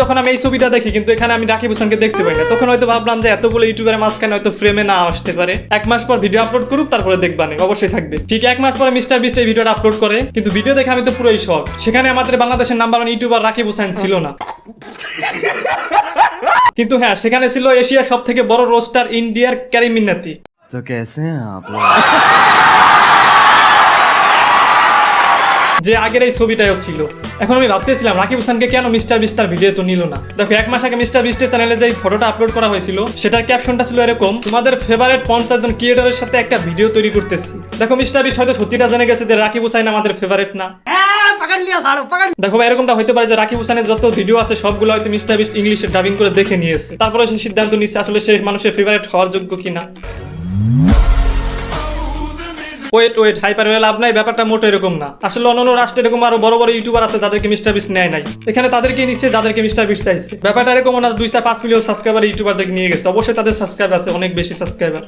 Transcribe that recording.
তখন আমি এই ছবিটা দেখি, কিন্তু এখানে আমি রাকিব হোসেনকে দেখতে পাই না। তখন হয়তো ভাবলাম যে এতগুলো ইউটিউবের মাঝখানে হয়তো ফ্রেমে না আসতে পারে, 1 মাস পর ভিডিও আপলোড করুক, তারপরে দেখবানে অবশ্যই থাকবে। ঠিক 1 মাস পরে মিস্টার বিস্ট এই ভিডিওটা আপলোড করে, কিন্তু ভিডিও দেখে আমি তো পুরোই শক। সেখানে আমাদের বাংলাদেশের নাম্বার 1 ইউটিউবার রাকিব হোসেন ছিল না, কিন্তু হ্যাঁ সেখানে ছিল এশিয়ার সব থেকে বড় রোস্টার ইন্ডিয়ার ক্যারিম মিন্নাতি। तो कैसे हैं आप लोग? যে আগের এই ছবিটাও ছিল। এখন আমি ভাবতেছিলাম রাকিব হোসেনকে কেন মিস্টার বিস্টার ভিডিও তো নিল না। দেখো 1 মাস আগে মিস্টার বিস্টের চ্যানেলে যে ফটোটা আপলোড করা হয়েছিল, সেটার ক্যাপশনটা ছিল এরকম: তোমাদের ফেভারিট 50 জন ক্রিয়েটরের সাথে একটা ভিডিও তৈরি করতেছি। দেখো মিস্টার বিস্ট হয়তো সত্যিটা জেনে গেছে যে রাকিব হোসেন আমাদের ফেভারিট না। দেখো ভাই, এরকমটা হতে পারে যে রাকিব হোসেনের যত ভিডিও আছে সবগুলো হয়তো মিস্টার বিস্ট ইংলিশে ডাবিং করে দেখে নিয়েছে, তারপরে সে সিদ্ধান্ত নিচ্ছে আসলে সে মানুষের ফেভারিট হওয়ার যোগ্য কিনা। ওয়েট হাইপার হয়ে লাভ নাই, ব্যাপারটা মোটো এরকম না। আসলে অন্যান্য রাষ্ট্রে এরকম আরো বড় বড় ইউটিউবার আছে যাদেরকে মিস্টার বিস্ট নেয় নাই, এখানে তাদেরকে নিচ্ছে যাদেরকে মিস্টার বিস্ট চাইছে। ব্যাপারটা এরকম না 2-5 মিলিয়ন সাবস্ক্রাইবার ইউটিউবারদেরকে নিয়ে গেছে, অবশ্যই তাদের সাবস্ক্রাইবার আছে, অনেক বেশি সাবস্ক্রাইবার।